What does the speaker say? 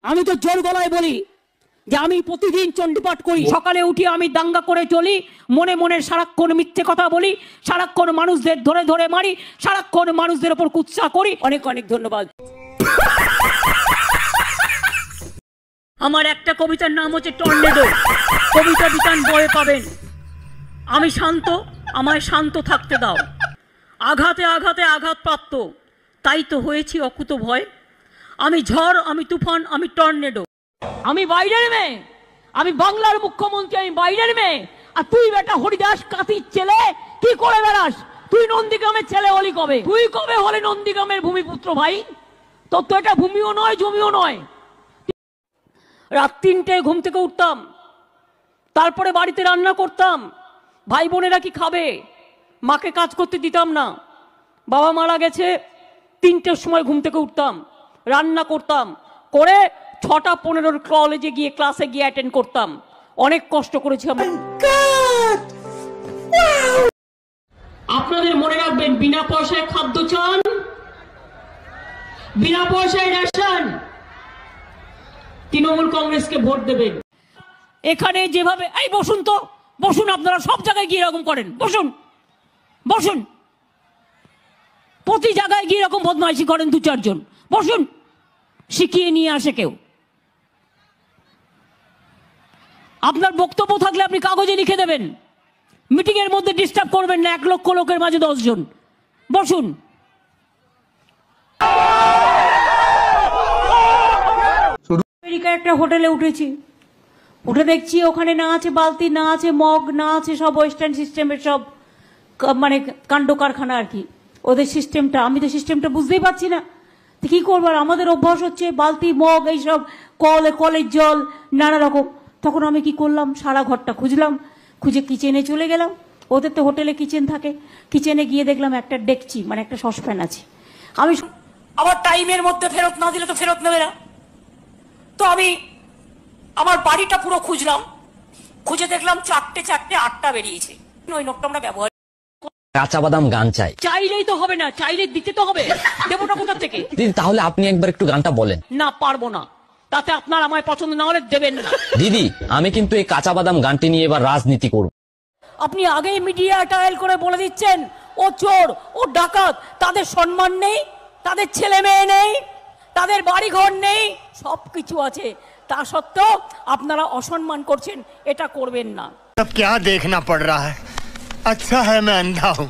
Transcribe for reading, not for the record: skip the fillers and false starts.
আমি তো জোর গলায় বলি যে আমি প্রতিদিন চণ্ডীপাঠ করি, সকালে উঠি আমি দাঙ্গা করে চলি, মনে মনে সারাক্ষণ মিথ্যে কথা বলি, সারাক্ষণ মানুষদের ধরে ধরে মারি, সারাক্ষণ মানুষদের উপর কুৎসা করি। অনেক অনেক ধন্যবাদ। আমার একটা কবিতার নাম হচ্ছে টর্নেডো। কবিতা বিতান বয়ে পাবেন। আমি শান্ত, আমায় শান্ত থাকতে দাও। আঘাতে আঘাতে আঘাতপ্রাপ্ত, তাই তো হয়েছি অকুত ভয়। আমি ঝড়, আমি তুফান, আমি টর্নেডো। আমি বাইরের মেয়ে, আমি বাংলার মুখ্যমন্ত্রী, আমি বাইরের মেয়ে। আর তুই বেটা হরিদাস কাতির ছেলে, কি করে বেড়াস? তুই নন্দীগ্রামের ছেলে হলি কবে? তুই কবে হলে নন্দীগ্রামের ভূমিপুত্র ভাই? তোর তো এটা ভূমিও নয়, জমিও নয়। রাত 3টায় ঘুম থেকে উঠতাম, তারপরে বাড়িতে রান্না করতাম। ভাই বোনেরা কি খাবে? মাকে কাজ করতে দিতাম না। বাবা মারা গেছে, 3টের সময় ঘুম থেকে উঠতাম, রান্না করতাম, করে 6টা 15 কলেজে গিয়ে ক্লাসে গিয়ে অ্যাটেন্ড করতাম। অনেক কষ্ট করেছি আমরা। আপনাদের মনে রাখবেন, বিনা পয়সায় খাদ্য চান, বিনা পয়সায় রেশন, তৃণমূল কংগ্রেসকে ভোট দেবেন। এখানে যেভাবে, এই বসুন তো, বসুন। আপনারা সব জায়গায় গিয়ে এরকম করেন, বসুন বসুন। প্রতি জায়গায় গিয়ে এরকম বদমাইশি করেন 2-4 জন, বসুন। শিখিয়ে নিয়ে আসে কেউ। আপনার বক্তব্য থাকলে আপনি কাগজে লিখে দেবেন, মিটিং এর মধ্যে ডিস্টার্ব করবেন না। 1 লক্ষ লোকের মাঝে 10 জন, বসুন। আমেরিকায় একটা হোটেলে উঠেছি, উঠে দেখছি ওখানে না আছে বালতি, না আছে মগ, না আছে সব ওয়েস্টার্ন সিস্টেমের সব মানে কাণ্ড কারখানা আর কি ওদের সিস্টেমটা। আমি তো সিস্টেমটা বুঝতেই পারছি না, তো কি করবো? আর আমাদের অভ্যাস হচ্ছে বালতি মগ এইসব, কলের জল নানা রকম। তখন আমি কি করলাম, সারা ঘরটা খুঁজলাম, খুঁজে কিচেনে চলে গেলাম। ওদের তো হোটেলে কিচেন থাকে। কিচেনে গিয়ে দেখলাম একটা ডেকচি, মানে একটা সসপ্যান আছে। আমি আবার টাইমের মধ্যে ফেরত না দিলে তো ফেরত নেবে না। তো আমি আমার বাড়িটা পুরো খুঁজলাম, খুঁজে দেখলাম 4টে 8টা বেরিয়েছে। ওই নোটটা আমরা ব্যবহার। কাঁচা বাদাম গান চাই। চাইলেই তো হবে না, চাইলে দিতে তো হবে। দেবটা কোথা থেকে? দিদি তাহলে আপনি একবার একটু গানটা বলেন। না, পারবো না। তাতে আপনার আমায় পছন্দ না হলে দেবেন না। দিদি আমি কিন্তু এই কাঁচা বাদাম গানটি নিয়ে এবার রাজনীতি করব। আপনি আগেই মিডিয়া ট্রায়াল করে বলে দিচ্ছেন ও চোর, ও ডাকাত। তাদের সম্মান নেই, তাদের ছেলে মেয়ে নেই, তাদের বাড়ি ঘর নেই, সবকিছু আছে। তা সত্ত্বেও আপনারা অসম্মান করছেন। এটা করবেন না। अब क्या देखना पड़ रहा है? अच्छा है मैं अंधा हूँ।